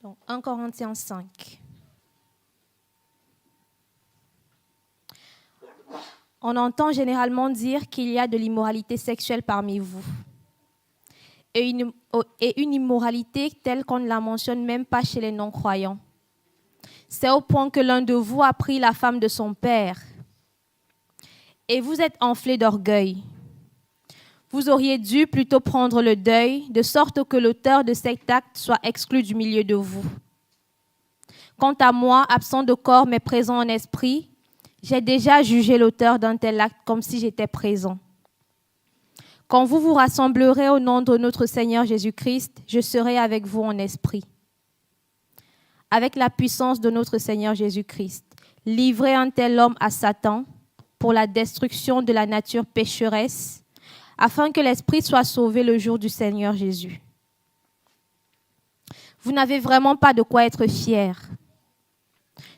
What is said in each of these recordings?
Donc, 1 Corinthiens 5. On entend généralement dire qu'il y a de l'immoralité sexuelle parmi vous. Et une immoralité telle qu'on ne la mentionne même pas chez les non-croyants. C'est au point que l'un de vous a pris la femme de son père. Et vous êtes enflé d'orgueil. Vous auriez dû plutôt prendre le deuil, de sorte que l'auteur de cet acte soit exclu du milieu de vous. Quant à moi, absent de corps mais présent en esprit, j'ai déjà jugé l'auteur d'un tel acte comme si j'étais présent. Quand vous vous rassemblerez au nom de notre Seigneur Jésus-Christ, je serai avec vous en esprit. Avec la puissance de notre Seigneur Jésus-Christ, livrez un tel homme à Satan pour la destruction de la nature pécheresse, afin que l'esprit soit sauvé le jour du Seigneur Jésus. Vous n'avez vraiment pas de quoi être fiers.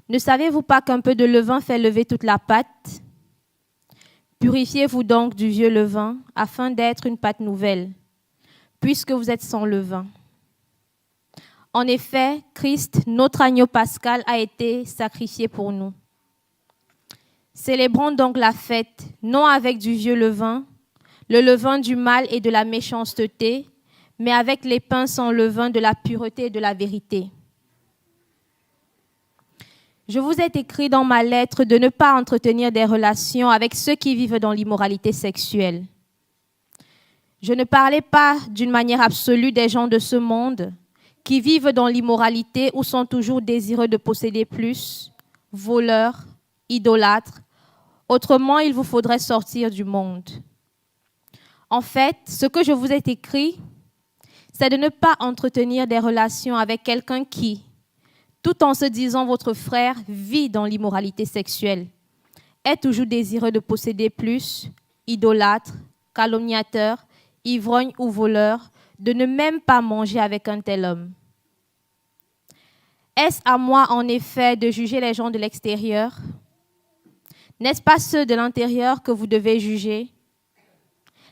Ne savez-vous pas qu'un peu de levain fait lever toute la pâte ? Purifiez-vous donc du vieux levain, afin d'être une pâte nouvelle, puisque vous êtes sans levain. En effet, Christ, notre agneau pascal, a été sacrifié pour nous. Célébrons donc la fête, non avec du vieux levain, le levain du mal et de la méchanceté, mais avec les pains sans levain de la pureté et de la vérité. Je vous ai écrit dans ma lettre de ne pas entretenir des relations avec ceux qui vivent dans l'immoralité sexuelle. Je ne parlais pas d'une manière absolue des gens de ce monde qui vivent dans l'immoralité ou sont toujours désireux de posséder plus, voleurs, idolâtres. Autrement, il vous faudrait sortir du monde. En fait, ce que je vous ai écrit, c'est de ne pas entretenir des relations avec quelqu'un qui, tout en se disant votre frère, vit dans l'immoralité sexuelle, est toujours désireux de posséder plus, idolâtre, calomniateur, ivrogne ou voleur, de ne même pas manger avec un tel homme. Est-ce à moi, en effet, de juger les gens de l'extérieur ? N'est-ce pas ceux de l'intérieur que vous devez juger ?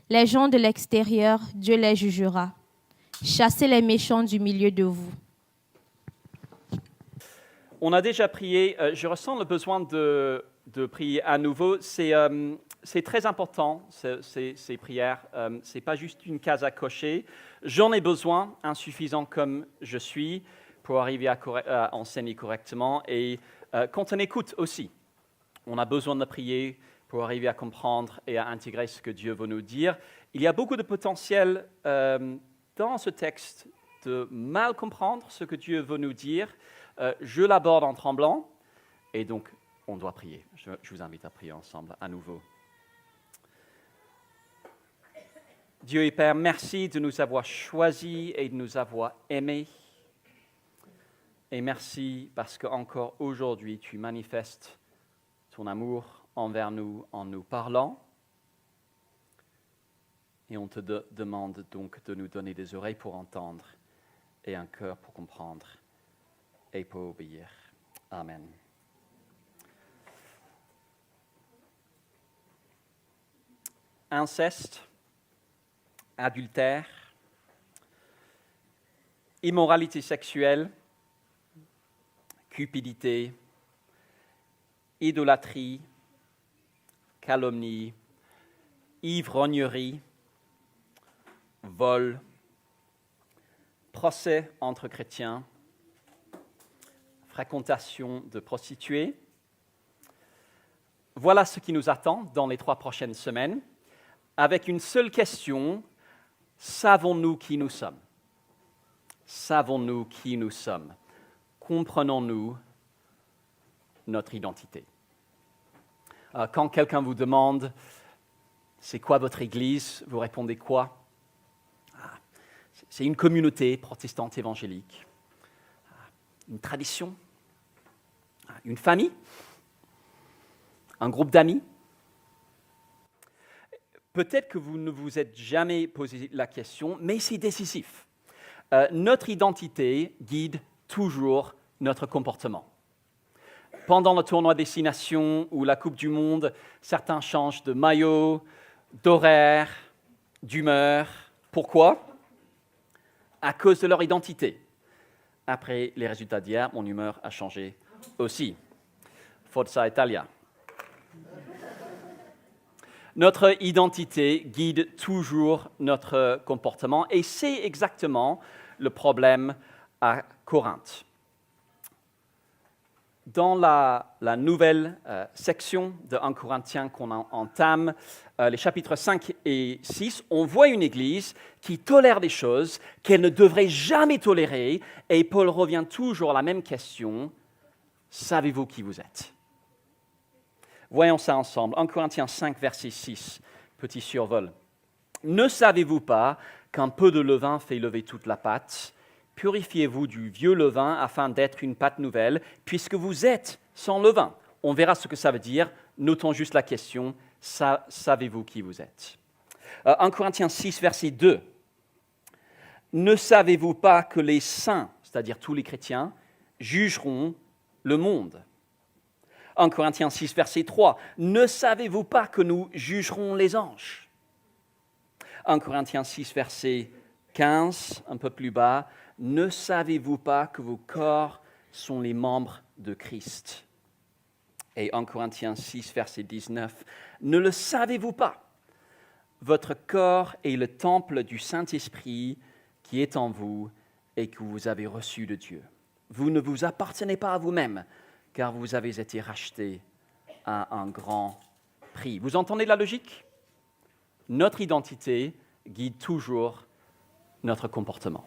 Les gens de l'extérieur, Dieu les jugera. Chassez les méchants du milieu de vous. On a déjà prié, je ressens le besoin de prier à nouveau. C'est très important, ces prières. Ce n'est pas juste une case à cocher. J'en ai besoin, insuffisant comme je suis, pour arriver à enseigner correctement. Et quand on écoute aussi, on a besoin de prier pour arriver à comprendre et à intégrer ce que Dieu veut nous dire. Il y a beaucoup de potentiel dans ce texte de mal comprendre ce que Dieu veut nous dire. Je l'aborde en tremblant, et donc on doit prier. Je vous invite à prier ensemble à nouveau. Dieu et Père, merci de nous avoir choisis et de nous avoir aimés. Et merci parce qu'encore aujourd'hui, tu manifestes ton amour envers nous en nous parlant. Et on te demande donc de nous donner des oreilles pour entendre et un cœur pour comprendre et pour obéir. Amen. Inceste, adultère, immoralité sexuelle, cupidité, idolâtrie, calomnie, ivrognerie, vol, procès entre chrétiens, fréquentation de prostituées. Voilà ce qui nous attend dans les 3 prochaines semaines, avec une seule question: savons-nous qui nous sommes ? Savons-nous qui nous sommes ? Comprenons-nous notre identité ? Quand quelqu'un vous demande « c'est quoi votre église ?», vous répondez quoi ? C'est une communauté protestante évangélique, une tradition, une famille, un groupe d'amis. Peut-être que vous ne vous êtes jamais posé la question, mais c'est décisif. Notre identité guide toujours notre comportement. Pendant le tournoi Destination ou la Coupe du Monde, certains changent de maillot, d'horaire, d'humeur. Pourquoi ? À cause de leur identité. après les résultats d'hier, mon humeur a changé aussi. Forza Italia. Notre identité guide toujours notre comportement et c'est exactement le problème à Corinthe. Dans la nouvelle section de 1 Corinthiens qu'on entame, les chapitres 5 et 6, on voit une Église qui tolère des choses qu'elle ne devrait jamais tolérer et Paul revient toujours à la même question, savez-vous qui vous êtes ? Voyons ça ensemble. 1 Corinthiens 5, verset 6, petit survol. Ne savez-vous pas qu'un peu de levain fait lever toute la pâte ? Purifiez-vous du vieux levain afin d'être une pâte nouvelle, puisque vous êtes sans levain. On verra ce que ça veut dire. Notons juste la question, savez-vous qui vous êtes ? 1 Corinthiens 6, verset 2. Ne savez-vous pas que les saints, c'est-à-dire tous les chrétiens, jugeront le monde ? 1 Corinthiens 6, verset 3. Ne savez-vous pas que nous jugerons les anges ? 1 Corinthiens 6, verset 15, un peu plus bas. Ne savez-vous pas que vos corps sont les membres de Christ ? Et 1 Corinthiens 6, verset 19. Ne le savez-vous pas ? Votre corps est le temple du Saint-Esprit qui est en vous et que vous avez reçu de Dieu. Vous ne vous appartenez pas à vous-même, car vous avez été rachetés à un grand prix. Vous entendez la logique ? Notre identité guide toujours notre comportement.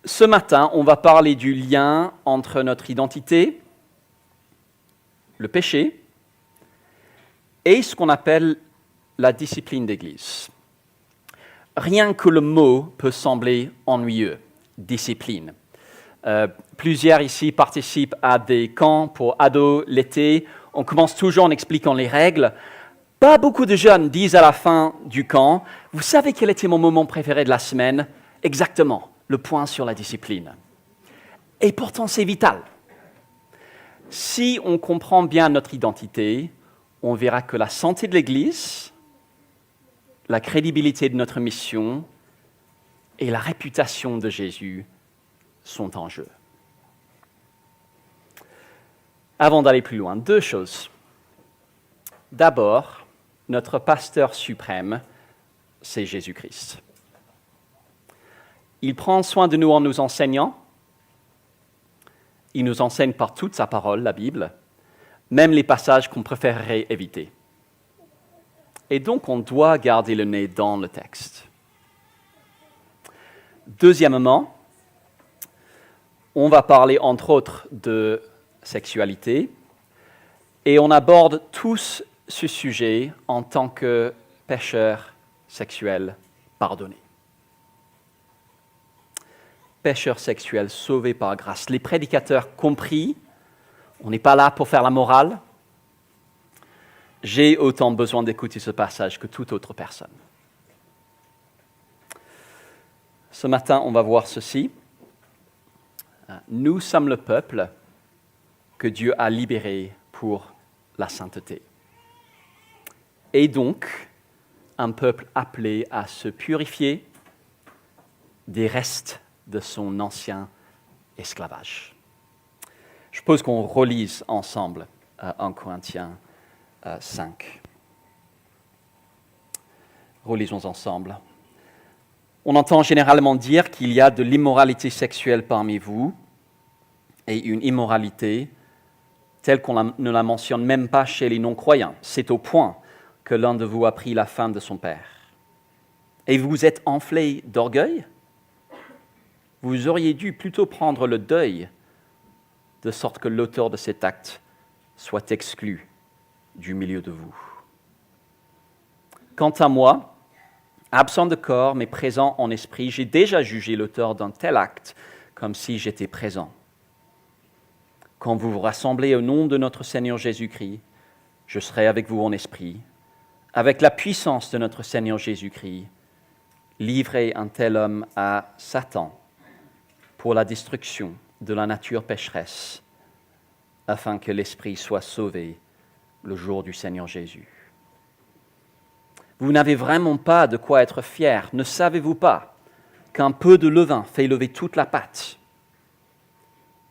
Ce matin, on va parler du lien entre notre identité, le péché, et ce qu'on appelle la discipline d'Église. Rien que le mot peut sembler ennuyeux, discipline. Plusieurs ici participent à des camps pour ados l'été. On commence toujours en expliquant les règles. Pas beaucoup de jeunes disent à la fin du camp, « Vous savez quel était mon moment préféré de la semaine ? Exactement, le point sur la discipline. » Et pourtant, c'est vital. Si on comprend bien notre identité, on verra que la santé de l'Église, la crédibilité de notre mission et la réputation de Jésus sont en jeu. Avant d'aller plus loin, deux choses. D'abord, notre pasteur suprême, c'est Jésus-Christ. Il prend soin de nous en nous enseignant. Il nous enseigne par toute sa parole, la Bible, même les passages qu'on préférerait éviter. Et donc, on doit garder le nez dans le texte. Deuxièmement, on va parler entre autres de sexualité et on aborde tous ce sujet en tant que pécheurs sexuels pardonnés. Pécheurs sexuels sauvés par grâce. Les prédicateurs compris, on n'est pas là pour faire la morale. J'ai autant besoin d'écouter ce passage que toute autre personne. Ce matin, on va voir ceci. Nous sommes le peuple que Dieu a libéré pour la sainteté. Et donc, un peuple appelé à se purifier des restes de son ancien esclavage. Je propose qu'on relise ensemble 1 Corinthiens 5. Relisons ensemble. On entend généralement dire qu'il y a de l'immoralité sexuelle parmi vous et une immoralité telle qu'on ne la mentionne même pas chez les non-croyants. C'est au point que l'un de vous a pris la femme de son père. Et vous êtes enflé d'orgueil ? Vous auriez dû plutôt prendre le deuil, de sorte que l'auteur de cet acte soit exclu du milieu de vous. Quant à moi, absent de corps, mais présent en esprit, j'ai déjà jugé l'auteur d'un tel acte comme si j'étais présent. Quand vous vous rassemblez au nom de notre Seigneur Jésus-Christ, je serai avec vous en esprit, avec la puissance de notre Seigneur Jésus-Christ, livrez un tel homme à Satan pour la destruction de la nature pécheresse, afin que l'esprit soit sauvé le jour du Seigneur Jésus. Vous n'avez vraiment pas de quoi être fiers, ne savez-vous pas qu'un peu de levain fait lever toute la pâte.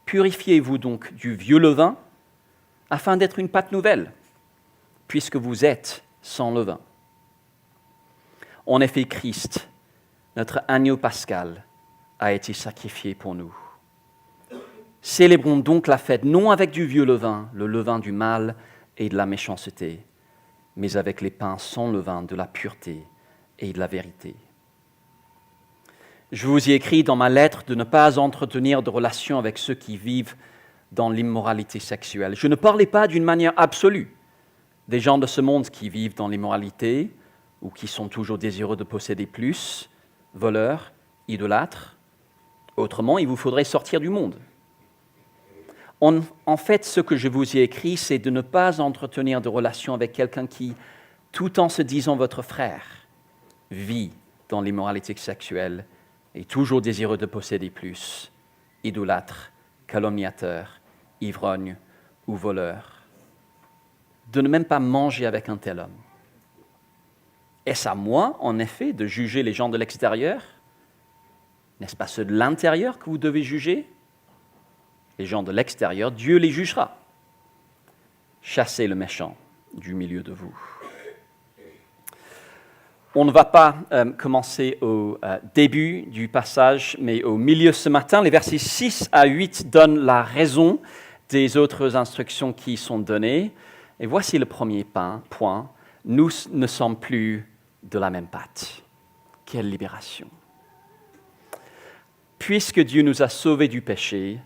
Purifiez-vous donc du vieux levain afin d'être une pâte nouvelle, puisque vous êtes sans levain. En effet, Christ, notre agneau pascal, a été sacrifié pour nous. Célébrons donc la fête non avec du vieux levain, le levain du mal et de la méchanceté, mais avec les pains sans levain de la pureté et de la vérité. Je vous ai écrit dans ma lettre de ne pas entretenir de relations avec ceux qui vivent dans l'immoralité sexuelle. Je ne parlais pas d'une manière absolue des gens de ce monde qui vivent dans l'immoralité ou qui sont toujours désireux de posséder plus, voleurs, idolâtres. Autrement, il vous faudrait sortir du monde. En fait, ce que je vous ai écrit, c'est de ne pas entretenir de relations avec quelqu'un qui, tout en se disant votre frère, vit dans l'immoralité sexuelle et toujours désireux de posséder plus, idolâtre, calomniateur, ivrogne ou voleur. De ne même pas manger avec un tel homme. Est-ce à moi, en effet, de juger les gens de l'extérieur? N'est-ce pas ceux de l'intérieur que vous devez juger? Les gens de l'extérieur, Dieu les jugera. Chassez le méchant du milieu de vous. On ne va pas commencer au début du passage, mais au milieu ce matin. Les versets 6 à 8 donnent la raison des autres instructions qui sont données. Et voici le premier point. Nous ne sommes plus de la même pâte. Quelle libération! Puisque Dieu nous a sauvés du péché,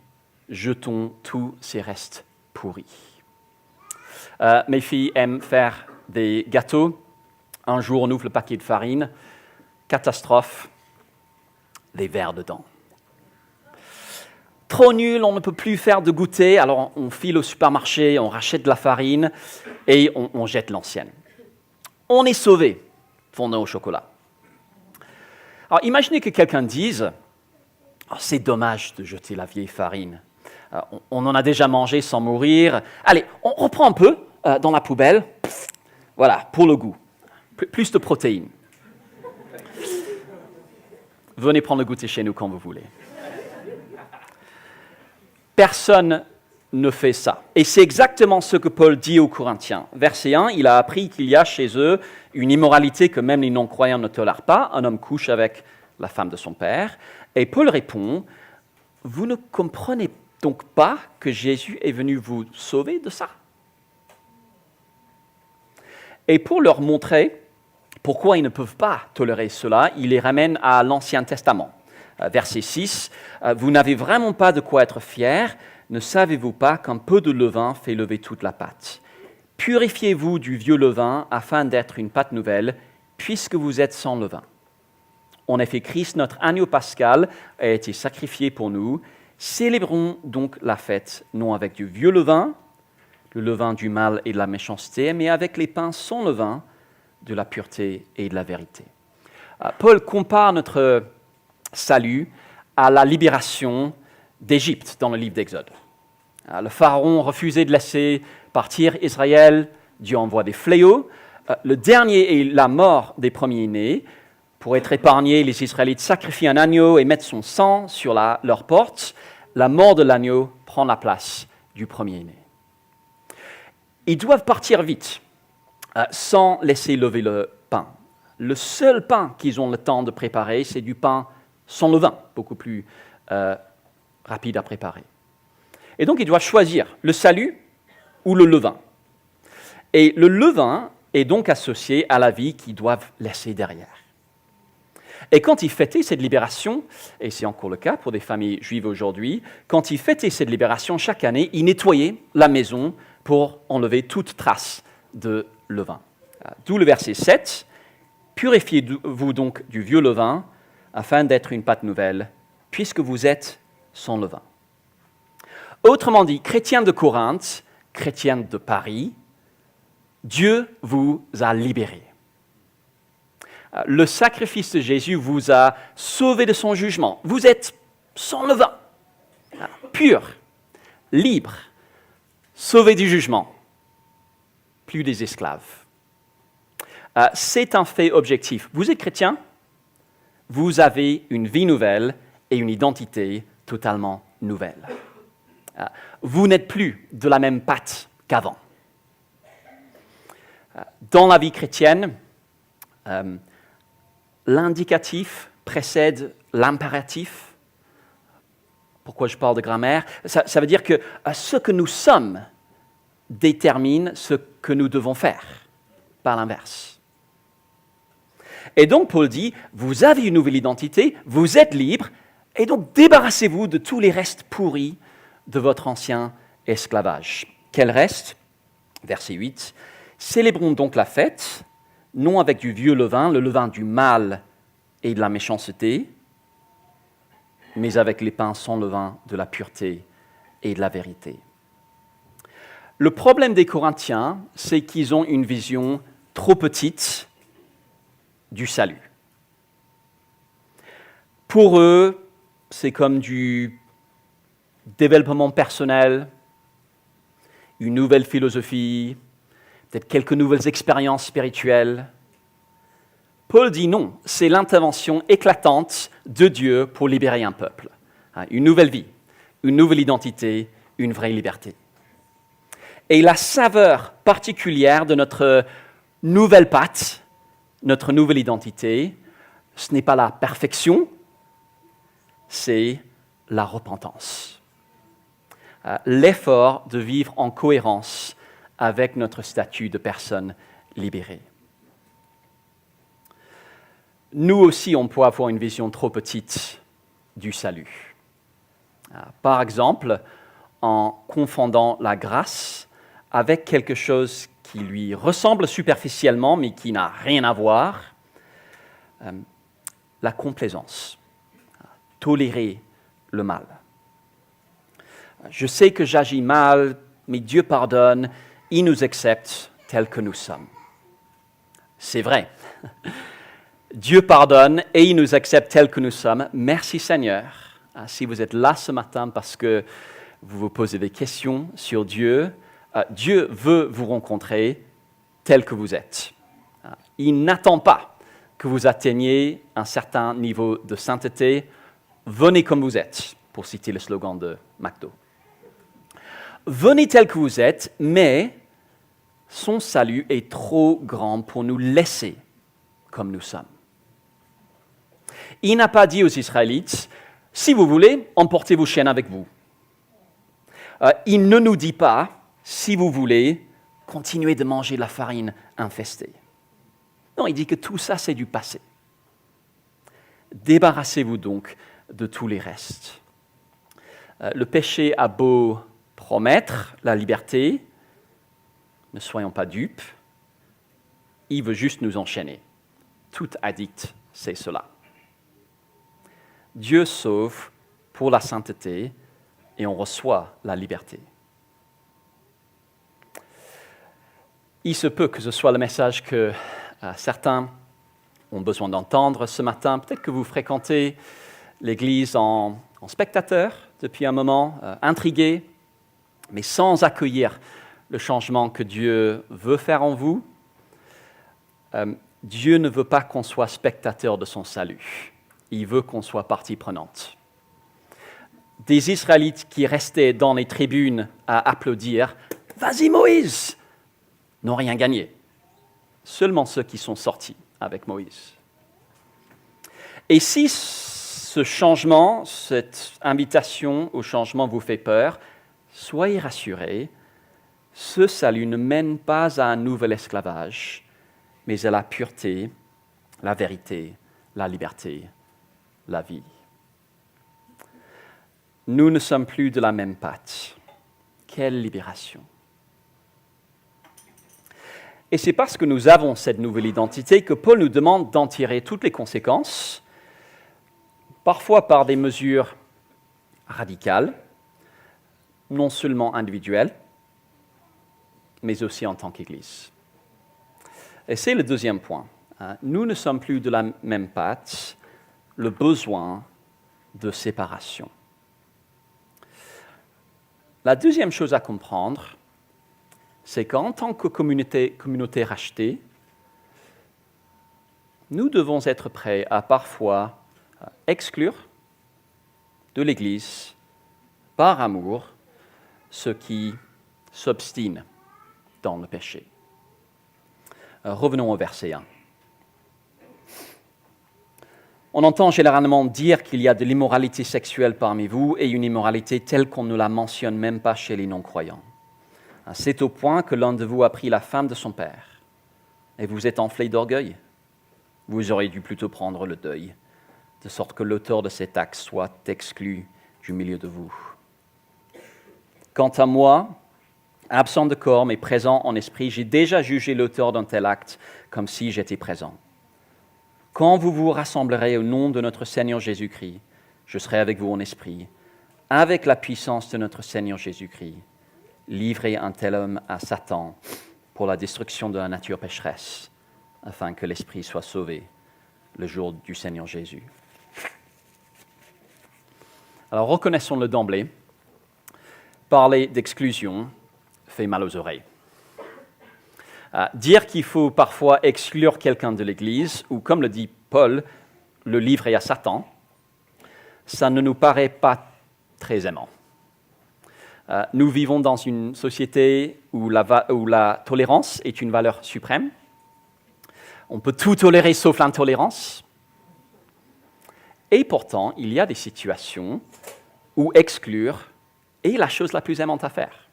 jetons tous ces restes pourris. Mes filles aiment faire des gâteaux. Un jour, on ouvre le paquet de farine. Catastrophe, les verres dedans. Trop nul, on ne peut plus faire de goûter. Alors, on file au supermarché, on rachète de la farine et on jette l'ancienne. On est sauvé, fondant au chocolat. Alors, imaginez que quelqu'un dise « C'est dommage de jeter la vieille farine. On en a déjà mangé sans mourir. Allez, on reprend un peu dans la poubelle. Voilà, pour le goût. Plus de protéines. Venez prendre le goûter chez nous quand vous voulez. » Personne ne fait ça. Et c'est exactement ce que Paul dit aux Corinthiens. Verset 1, il a appris qu'il y a chez eux une immoralité que même les non-croyants ne tolèrent pas. Un homme couche avec la femme de son père. Et Paul répond, « Vous ne comprenez donc pas que Jésus est venu vous sauver de ça ?» Et pour leur montrer pourquoi ils ne peuvent pas tolérer cela, il les ramène à l'Ancien Testament. Verset 6, « Vous n'avez vraiment pas de quoi être fiers. Ne savez-vous pas qu'un peu de levain fait lever toute la pâte? Purifiez-vous du vieux levain afin d'être une pâte nouvelle, puisque vous êtes sans levain. En effet, Christ, notre agneau pascal, a été sacrifié pour nous. Célébrons donc la fête, non avec du vieux levain, le levain du mal et de la méchanceté, mais avec les pains sans levain, de la pureté et de la vérité. » Paul compare notre salut à la libération d'Égypte dans le livre d'Exode. Le pharaon refusait de laisser partir Israël, Dieu envoie des fléaux. Le dernier est la mort des premiers-nés. Pour être épargnés, les Israélites sacrifient un agneau et mettent son sang sur leur porte. La mort de l'agneau prend la place du premier-né. Ils doivent partir vite, sans laisser lever le pain. Le seul pain qu'ils ont le temps de préparer, c'est du pain sans levain, beaucoup plus rapide à préparer. Et donc, ils doivent choisir le salut ou le levain. Et le levain est donc associé à la vie qu'ils doivent laisser derrière. Et quand ils fêtaient cette libération, et c'est encore le cas pour des familles juives aujourd'hui, quand ils fêtaient cette libération chaque année, ils nettoyaient la maison pour enlever toute trace de levain. D'où le verset 7, « Purifiez-vous donc du vieux levain, afin d'être une pâte nouvelle, puisque vous êtes sans levain. » Autrement dit, chrétiens de Corinthe, chrétiens de Paris, Dieu vous a libérés. Le sacrifice de Jésus vous a sauvé de son jugement. Vous êtes sans levain, pur, libre, sauvé du jugement, plus des esclaves. C'est un fait objectif. Vous êtes chrétien, vous avez une vie nouvelle et une identité totalement nouvelle. Vous n'êtes plus de la même pâte qu'avant. Dans la vie chrétienne, l'indicatif précède l'impératif. Pourquoi je parle de grammaire? Ça veut dire que ce que nous sommes détermine ce que nous devons faire, par l'inverse. Et donc Paul dit, vous avez une nouvelle identité, vous êtes libre, et donc débarrassez-vous de tous les restes pourris de votre ancien esclavage. Quel reste? Verset 8. Célébrons donc la fête, non avec du vieux levain, le levain du mal et de la méchanceté, mais avec les pains sans levain de la pureté et de la vérité. Le problème des Corinthiens, c'est qu'ils ont une vision trop petite du salut. Pour eux, c'est comme du développement personnel, une nouvelle philosophie, peut-être quelques nouvelles expériences spirituelles. Paul dit non, c'est l'intervention éclatante de Dieu pour libérer un peuple. Une nouvelle vie, une nouvelle identité, une vraie liberté. Et la saveur particulière de notre nouvelle pâte, notre nouvelle identité, ce n'est pas la perfection, c'est la repentance. L'effort de vivre en cohérence avec notre statut de personne libérée. Nous aussi, on peut avoir une vision trop petite du salut. Par exemple, en confondant la grâce avec quelque chose qui lui ressemble superficiellement, mais qui n'a rien à voir, la complaisance, tolérer le mal. Je sais que j'agis mal, mais Dieu pardonne, il nous accepte tels que nous sommes. C'est vrai. Dieu pardonne et il nous accepte tels que nous sommes. Merci Seigneur. Si vous êtes là ce matin parce que vous vous posez des questions sur Dieu, Dieu veut vous rencontrer tel que vous êtes. Il n'attend pas que vous atteigniez un certain niveau de sainteté. Venez comme vous êtes, pour citer le slogan de McDo. Venez tel que vous êtes, mais son salut est trop grand pour nous laisser comme nous sommes. Il n'a pas dit aux Israélites, si vous voulez, emportez vos chaînes avec vous. Il ne nous dit pas, si vous voulez, continuez de manger de la farine infestée. Non, il dit que tout ça, c'est du passé. Débarrassez-vous donc de tous les restes. Le péché a beau promettre la liberté, ne soyons pas dupes, il veut juste nous enchaîner. Tout addict, c'est cela. Dieu sauve pour la sainteté et on reçoit la liberté. Il se peut que ce soit le message que certains ont besoin d'entendre ce matin. Peut-être que vous fréquentez l'Église en spectateur depuis un moment, intrigué, mais sans accueillir le changement que Dieu veut faire en vous. Dieu ne veut pas qu'on soit spectateur de son salut. Il veut qu'on soit partie prenante. Des Israélites qui restaient dans les tribunes à applaudir « Vas-y Moïse !» n'ont rien gagné. Seulement ceux qui sont sortis avec Moïse. Et si ce changement, cette invitation au changement vous fait peur, soyez rassurés, ce salut ne mène pas à un nouvel esclavage, mais à la pureté, la vérité, la liberté, la vie. Nous ne sommes plus de la même pâte. Quelle libération! Et c'est parce que nous avons cette nouvelle identité que Paul nous demande d'en tirer toutes les conséquences, parfois par des mesures radicales, non seulement individuelles, mais aussi en tant qu'Église. Et c'est le deuxième point. Nous ne sommes plus de la même pâte, le besoin de séparation. La deuxième chose à comprendre, c'est qu'en tant que communauté rachetée, nous devons être prêts à parfois exclure de l'Église, par amour, ceux qui s'obstinent dans le péché. Revenons au verset 1. On entend généralement dire qu'il y a de l'immoralité sexuelle parmi vous et une immoralité telle qu'on ne la mentionne même pas chez les non-croyants. C'est au point que l'un de vous a pris la femme de son père et vous êtes enflé d'orgueil. Vous auriez dû plutôt prendre le deuil, de sorte que l'auteur de cet acte soit exclu du milieu de vous. Quant à moi, absent de corps mais présent en esprit, j'ai déjà jugé l'auteur d'un tel acte comme si j'étais présent. Quand vous vous rassemblerez au nom de notre Seigneur Jésus-Christ, je serai avec vous en esprit, avec la puissance de notre Seigneur Jésus-Christ. Livrez un tel homme à Satan pour la destruction de la nature pécheresse, afin que l'esprit soit sauvé le jour du Seigneur Jésus. Alors reconnaissons-le d'emblée, parler d'exclusion fait mal aux oreilles. Dire qu'il faut parfois exclure quelqu'un de l'Église, ou comme le dit Paul, le livrer à Satan, ça ne nous paraît pas très aimant. Nous vivons dans une société où la tolérance est une valeur suprême. On peut tout tolérer sauf l'intolérance. Et pourtant, il y a des situations où exclure est la chose la plus aimante à faire.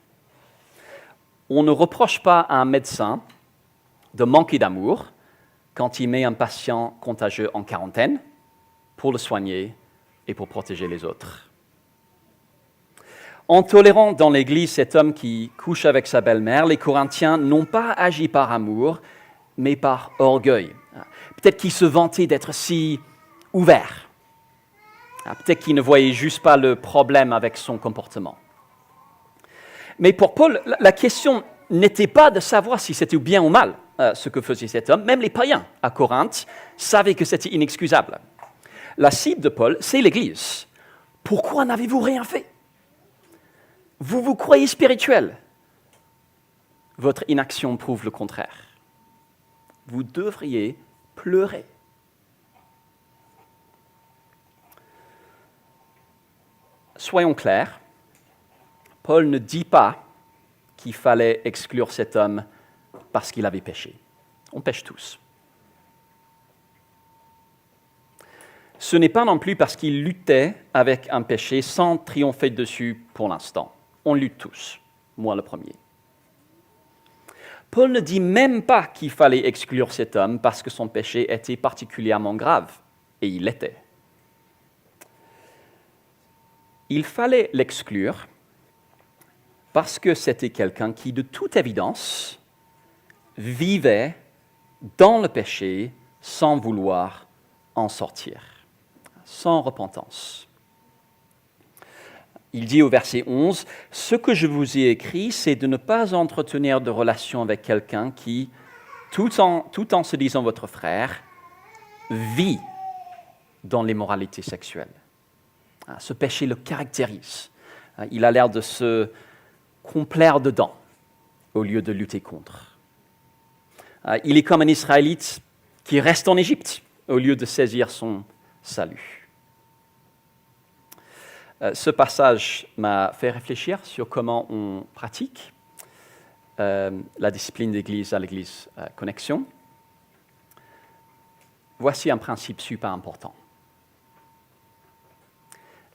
On ne reproche pas à un médecin de manquer d'amour quand il met un patient contagieux en quarantaine pour le soigner et pour protéger les autres. En tolérant dans l'Église cet homme qui couche avec sa belle-mère, les Corinthiens n'ont pas agi par amour, mais par orgueil. Peut-être qu'ils se vantaient d'être si ouverts. Peut-être qu'ils ne voyaient juste pas le problème avec son comportement. Mais pour Paul, la question n'était pas de savoir si c'était bien ou mal ce que faisait cet homme. Même les païens à Corinthe savaient que c'était inexcusable. La cible de Paul, c'est l'Église. Pourquoi n'avez-vous rien fait? Vous vous croyez spirituel. Votre inaction prouve le contraire. Vous devriez pleurer. Soyons clairs. Paul ne dit pas qu'il fallait exclure cet homme parce qu'il avait péché. On pêche tous. Ce n'est pas non plus parce qu'il luttait avec un péché sans triompher dessus pour l'instant. On lutte tous, moi le premier. Paul ne dit même pas qu'il fallait exclure cet homme parce que son péché était particulièrement grave, et il l'était. Il fallait l'exclure parce que c'était quelqu'un qui, de toute évidence, vivait dans le péché sans vouloir en sortir, sans repentance. Il dit au verset 11, « Ce que je vous ai écrit, c'est de ne pas entretenir de relation avec quelqu'un qui, tout en se disant votre frère, vit dans l'immoralité sexuelle. » Ce péché le caractérise. Il a l'air de se complaire dedans au lieu de lutter contre. Il est comme un Israélite qui reste en Égypte au lieu de saisir son salut. Ce passage m'a fait réfléchir sur comment on pratique la discipline d'Église à l'Église Connexion. Voici un principe super important.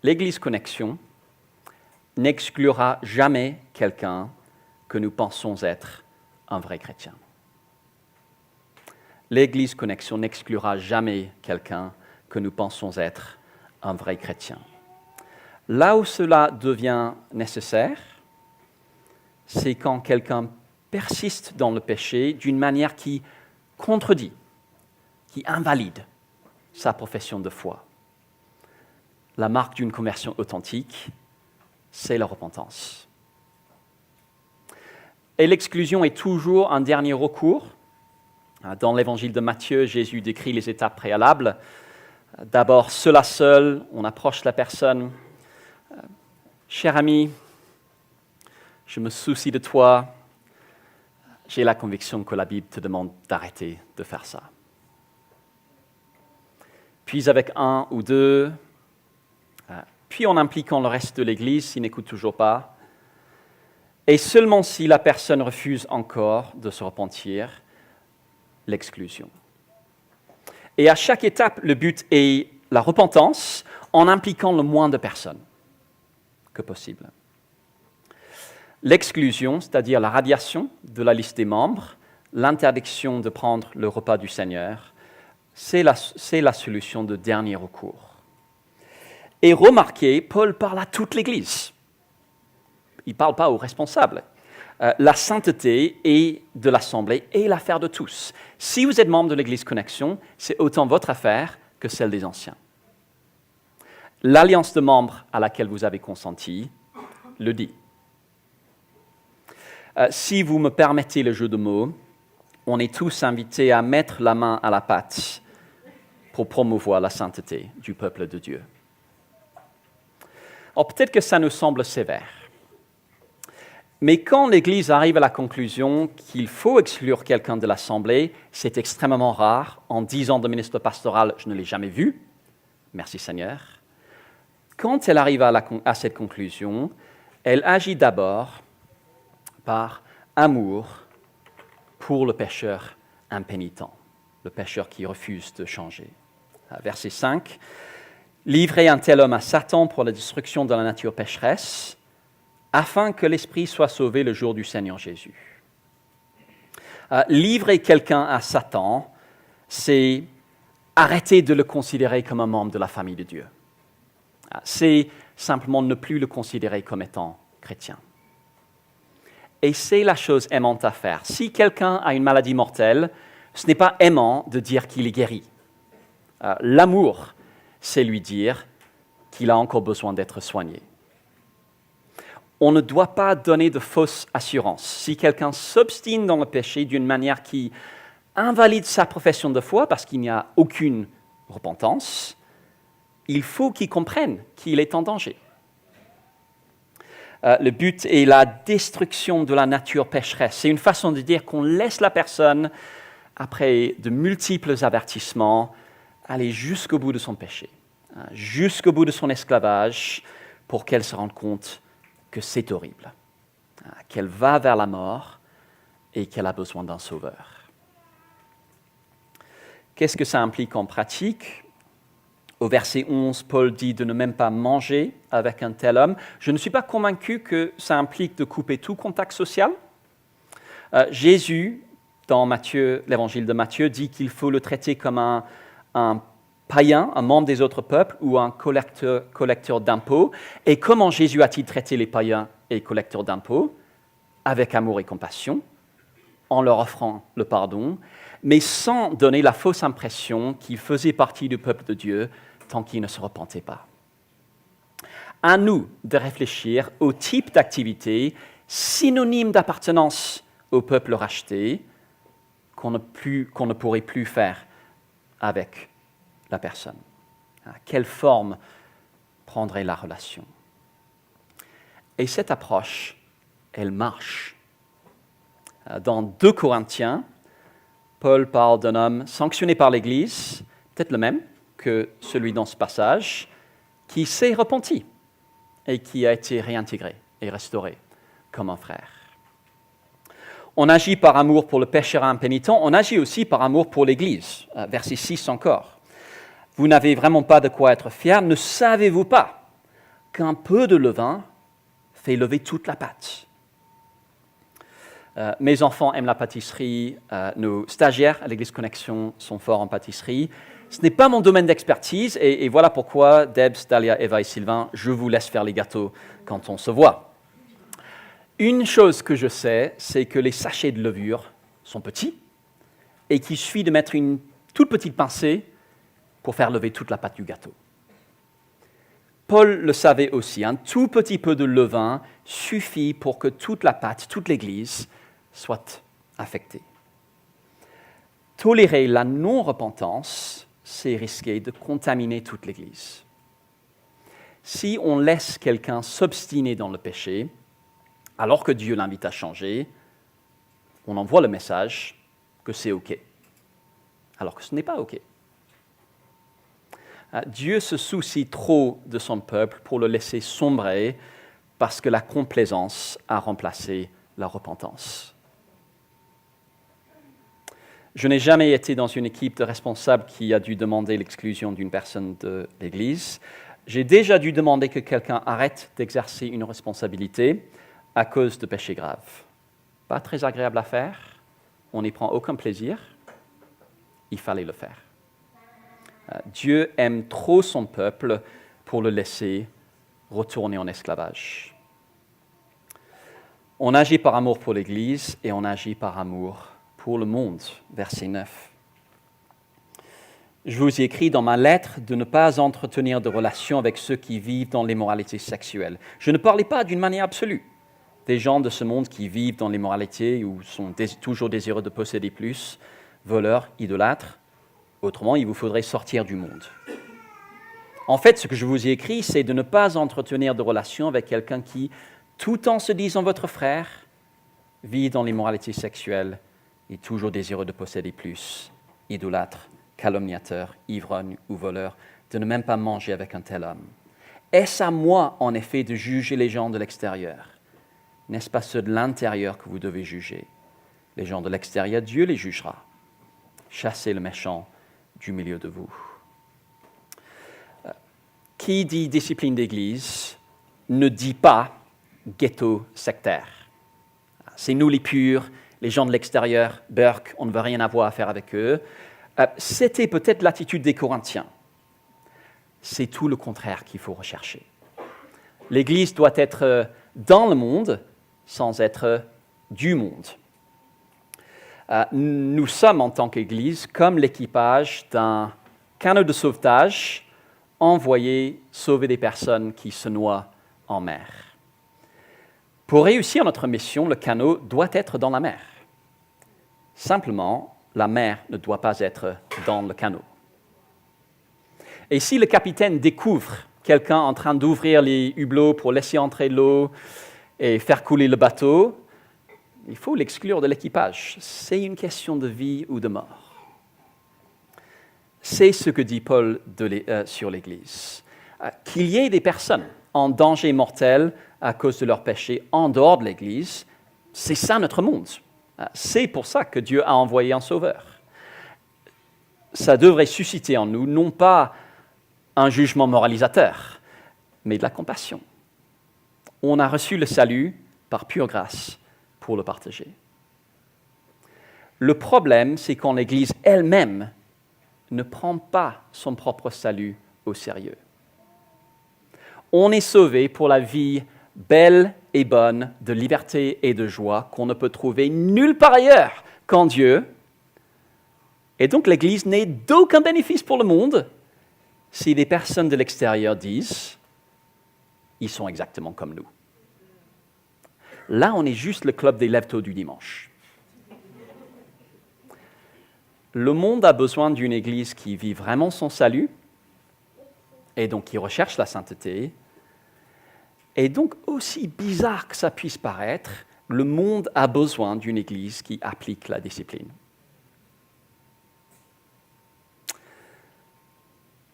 L'Église Connexion n'exclura jamais quelqu'un que nous pensons être un vrai chrétien. L'Église Connexion n'exclura jamais quelqu'un que nous pensons être un vrai chrétien. Là où cela devient nécessaire, c'est quand quelqu'un persiste dans le péché d'une manière qui contredit, qui invalide sa profession de foi. La marque d'une conversion authentique, c'est la repentance. Et l'exclusion est toujours un dernier recours. Dans l'évangile de Matthieu, Jésus décrit les étapes préalables. D'abord, seul à seul, on approche la personne. « Cher ami, je me soucie de toi. J'ai la conviction que la Bible te demande d'arrêter de faire ça. » puis avec un ou deux, puis en impliquant le reste de l'Église s'il n'écoute toujours pas, et seulement si la personne refuse encore de se repentir, l'exclusion. Et à chaque étape, le but est la repentance en impliquant le moins de personnes que possible. L'exclusion, c'est-à-dire la radiation de la liste des membres, l'interdiction de prendre le repas du Seigneur, c'est la solution de dernier recours. Et remarquez, Paul parle à toute l'Église. Il ne parle pas aux responsables. La sainteté et de l'Assemblée est l'affaire de tous. Si vous êtes membre de l'Église Connexion, c'est autant votre affaire que celle des anciens. L'alliance de membres à laquelle vous avez consenti le dit. Si vous me permettez le jeu de mots, on est tous invités à mettre la main à la pâte pour promouvoir la sainteté du peuple de Dieu. Alors peut-être que ça nous semble sévère, mais quand l'Église arrive à la conclusion qu'il faut exclure quelqu'un de l'Assemblée, c'est extrêmement rare. En 10 ans de ministre pastoral, je ne l'ai jamais vu. Merci Seigneur. Quand elle arrive à cette conclusion, elle agit d'abord par amour pour le pécheur impénitent, le pécheur qui refuse de changer. Verset 5. « Livrez un tel homme à Satan pour la destruction de la nature pécheresse, afin que l'esprit soit sauvé le jour du Seigneur Jésus. » Livrer quelqu'un à Satan, c'est arrêter de le considérer comme un membre de la famille de Dieu. C'est simplement ne plus le considérer comme étant chrétien. Et c'est la chose aimante à faire. Si quelqu'un a une maladie mortelle, ce n'est pas aimant de dire qu'il est guéri. L'amour, c'est lui dire qu'il a encore besoin d'être soigné. On ne doit pas donner de fausses assurances. Si quelqu'un s'obstine dans le péché d'une manière qui invalide sa profession de foi parce qu'il n'y a aucune repentance, il faut qu'il comprenne qu'il est en danger. Le but est la destruction de la nature pécheresse. C'est une façon de dire qu'on laisse la personne, après de multiples avertissements, aller jusqu'au bout de son péché, jusqu'au bout de son esclavage, pour qu'elle se rende compte que c'est horrible, qu'elle va vers la mort et qu'elle a besoin d'un sauveur. Qu'est-ce que ça implique en pratique ? Au verset 11, Paul dit de ne même pas manger avec un tel homme. Je ne suis pas convaincu que ça implique de couper tout contact social. Jésus, dans l'évangile de Matthieu, dit qu'il faut le traiter comme un païen, un membre des autres peuples ou un collecteur d'impôts. Et comment Jésus a-t-il traité les païens et collecteurs d'impôts ? Avec amour et compassion, en leur offrant le pardon, mais sans donner la fausse impression qu'ils faisaient partie du peuple de Dieu tant qu'ils ne se repentaient pas. À nous de réfléchir au type d'activité synonyme d'appartenance au peuple racheté qu'on ne pourrait plus faire avec la personne. Quelle forme prendrait la relation ? Et cette approche, elle marche. Dans 2 Corinthiens, Paul parle d'un homme sanctionné par l'Église, peut-être le même que celui dans ce passage, qui s'est repenti et qui a été réintégré et restauré comme un frère. On agit par amour pour le pécheur impénitent, on agit aussi par amour pour l'Église. Verset 6 encore. « Vous n'avez vraiment pas de quoi être fiers, ne savez-vous pas qu'un peu de levain fait lever toute la pâte ?» Mes enfants aiment la pâtisserie, nos stagiaires à l'Église Connexion sont forts en pâtisserie. Ce n'est pas mon domaine d'expertise et voilà pourquoi, Debs, Dalia, Eva et Sylvain, je vous laisse faire les gâteaux quand on se voit. Une chose que je sais, c'est que les sachets de levure sont petits et qu'il suffit de mettre une toute petite pincée pour faire lever toute la pâte du gâteau. Paul le savait aussi, un tout petit peu de levain suffit pour que toute la pâte, toute l'Église, soit affectée. Tolérer la non-repentance, c'est risquer de contaminer toute l'Église. Si on laisse quelqu'un s'obstiner dans le péché, alors que Dieu l'invite à changer, on envoie le message que c'est OK, alors que ce n'est pas OK. Dieu se soucie trop de son peuple pour le laisser sombrer parce que la complaisance a remplacé la repentance. Je n'ai jamais été dans une équipe de responsables qui a dû demander l'exclusion d'une personne de l'Église. J'ai déjà dû demander que quelqu'un arrête d'exercer une responsabilité à cause de péchés graves. Pas très agréable à faire, on n'y prend aucun plaisir, il fallait le faire. Dieu aime trop son peuple pour le laisser retourner en esclavage. On agit par amour pour l'Église et on agit par amour pour le monde. Verset 9. Je vous ai écrit dans ma lettre de ne pas entretenir de relations avec ceux qui vivent dans l'immoralité sexuelle. Je ne parlais pas d'une manière absolue. Des gens de ce monde qui vivent dans l'immoralité ou sont toujours désireux de posséder plus, voleurs, idolâtres. Autrement, il vous faudrait sortir du monde. En fait, ce que je vous ai écrit, c'est de ne pas entretenir de relations avec quelqu'un qui, tout en se disant votre frère, vit dans l'immoralité sexuelle et toujours désireux de posséder plus, idolâtre, calomniateur, ivrogne ou voleur, de ne même pas manger avec un tel homme. Est-ce à moi, en effet, de juger les gens de l'extérieur? N'est-ce pas ceux de l'intérieur que vous devez juger? Les gens de l'extérieur, Dieu les jugera. Chassez le méchant du milieu de vous. Qui dit discipline d'Église ne dit pas ghetto sectaire. C'est nous les purs, les gens de l'extérieur, Burke, on ne veut rien avoir à faire avec eux. C'était peut-être l'attitude des Corinthiens. C'est tout le contraire qu'il faut rechercher. L'Église doit être dans le monde sans être du monde. Nous sommes en tant qu'Église comme l'équipage d'un canot de sauvetage envoyé sauver des personnes qui se noient en mer. Pour réussir notre mission, le canot doit être dans la mer. Simplement, la mer ne doit pas être dans le canot. Et si le capitaine découvre quelqu'un en train d'ouvrir les hublots pour laisser entrer l'eau et faire couler le bateau, il faut l'exclure de l'équipage. C'est une question de vie ou de mort. C'est ce que dit Paul sur l'Église. Qu'il y ait des personnes en danger mortel à cause de leurs péchés en dehors de l'Église, c'est ça notre monde. C'est pour ça que Dieu a envoyé un sauveur. Ça devrait susciter en nous non pas un jugement moralisateur, mais de la compassion. On a reçu le salut par pure grâce pour le partager. Le problème, c'est quand l'Église elle-même ne prend pas son propre salut au sérieux. On est sauvé pour la vie belle et bonne de liberté et de joie qu'on ne peut trouver nulle part ailleurs qu'en Dieu. Et donc l'Église n'est d'aucun bénéfice pour le monde si des personnes de l'extérieur disent « ils sont exactement comme nous ». Là, on est juste le club des lève-tôt du dimanche. Le monde a besoin d'une Église qui vit vraiment son salut et donc qui recherche la sainteté. Et donc, aussi bizarre que ça puisse paraître, le monde a besoin d'une Église qui applique la discipline.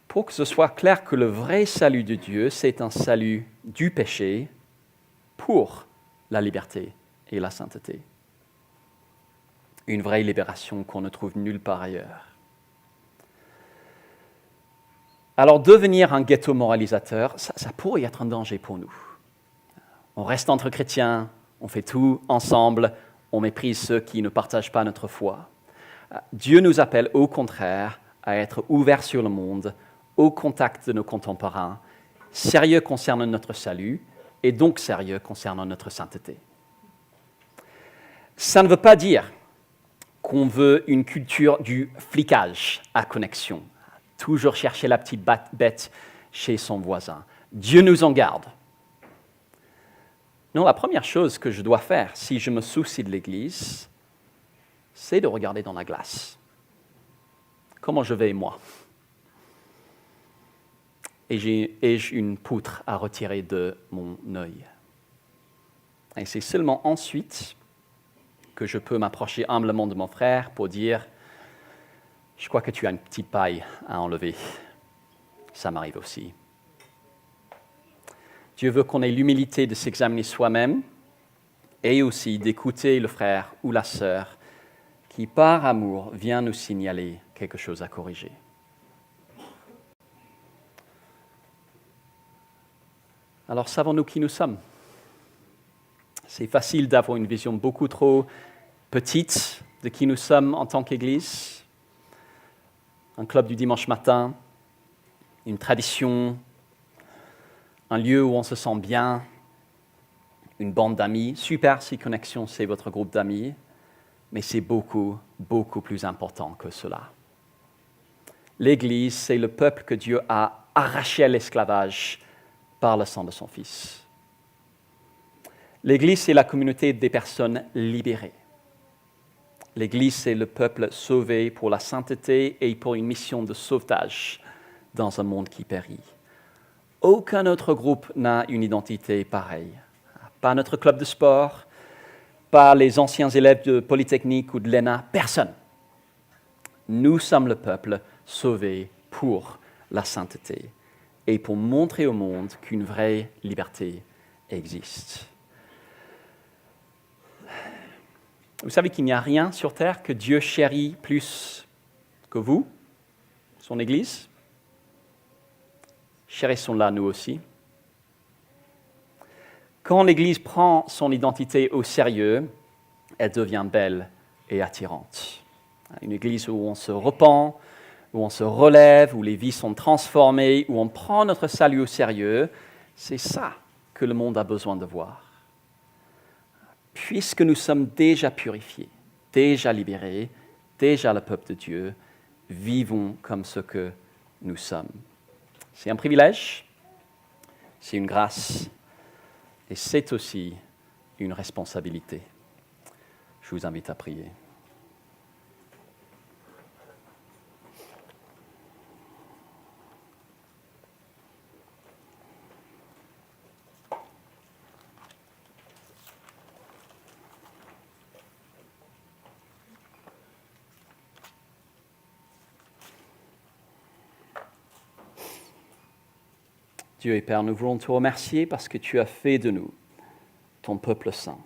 Pour que ce soit clair que le vrai salut de Dieu, c'est un salut du péché pour la liberté et la sainteté. Une vraie libération qu'on ne trouve nulle part ailleurs. Alors, devenir un ghetto moralisateur, ça pourrait être un danger pour nous. On reste entre chrétiens, on fait tout ensemble, on méprise ceux qui ne partagent pas notre foi. Dieu nous appelle au contraire à être ouverts sur le monde, au contact de nos contemporains, sérieux concernant notre salut et donc sérieux concernant notre sainteté. Ça ne veut pas dire qu'on veut une culture du flicage à connexion, toujours chercher la petite bête chez son voisin. Dieu nous en garde. Non, la première chose que je dois faire si je me soucie de l'Église, c'est de regarder dans la glace. Comment je vais, moi? Ai-je une poutre à retirer de mon œil? Et c'est seulement ensuite que je peux m'approcher humblement de mon frère pour dire « Je crois que tu as une petite paille à enlever. ça m'arrive aussi. Dieu veut qu'on ait l'humilité de s'examiner soi-même et aussi d'écouter le frère ou la sœur qui, par amour, vient nous signaler quelque chose à corriger. Alors, savons-nous qui nous sommes? C'est facile d'avoir une vision beaucoup trop petite de qui nous sommes en tant qu'Église. Un club du dimanche matin, une tradition, un lieu où on se sent bien, une bande d'amis. Super si Connexion, c'est votre groupe d'amis, mais c'est beaucoup, beaucoup plus important que cela. L'Église, c'est le peuple que Dieu a arraché à l'esclavage par le sang de son Fils. L'Église, c'est la communauté des personnes libérées. L'Église, c'est le peuple sauvé pour la sainteté et pour une mission de sauvetage dans un monde qui périt. Aucun autre groupe n'a une identité pareille. Pas notre club de sport, pas les anciens élèves de Polytechnique ou de l'ENA, personne. Nous sommes le peuple sauvé pour la sainteté et pour montrer au monde qu'une vraie liberté existe. Vous savez qu'il n'y a rien sur terre que Dieu chérit plus que vous, son Église. Chérissons-la nous aussi. Quand l'Église prend son identité au sérieux, elle devient belle et attirante. Une Église où on se repent, où on se relève, où les vies sont transformées, où on prend notre salut au sérieux, c'est ça que le monde a besoin de voir. Puisque nous sommes déjà purifiés, déjà libérés, déjà le peuple de Dieu, vivons comme ce que nous sommes. C'est un privilège, c'est une grâce, et c'est aussi une responsabilité. Je vous invite à prier. Dieu et Père, nous voulons te remercier parce que tu as fait de nous ton peuple saint.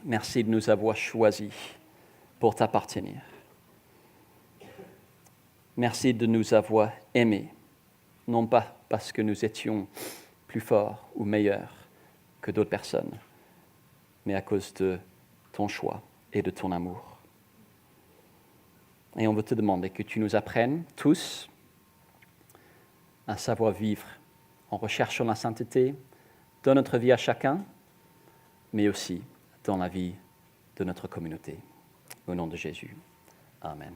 Merci de nous avoir choisis pour t'appartenir. Merci de nous avoir aimés, non pas parce que nous étions plus forts ou meilleurs que d'autres personnes, mais à cause de ton choix et de ton amour. Et on veut te demander que tu nous apprennes tous à savoir vivre en recherchant la sainteté dans notre vie à chacun, mais aussi dans la vie de notre communauté. Au nom de Jésus. Amen.